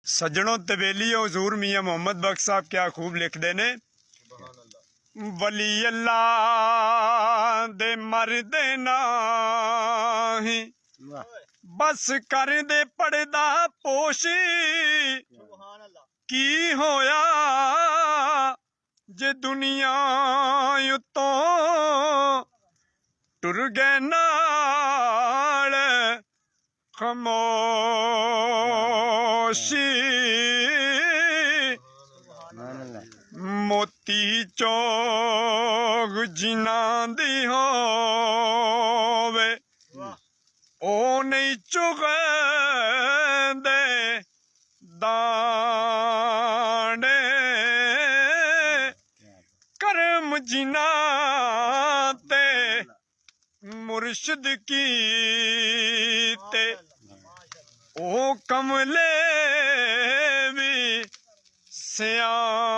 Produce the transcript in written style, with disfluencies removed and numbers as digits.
सज्जनों तवेली हुजूर मियाँ मोहम्मद बख्श साहब क्या खूब लिखते ने। वली अल्लाह दे मरदे नाही बस कर दे पड़दा पोशी की होया जे दुनिया उतों टुर गए नाल खामोशी मोती चौक जिन्हां दी होवे ओ नहीं चुगदे दाने करम जिन्हां ते मुर्शिद कीते ओ कमले भी सियाने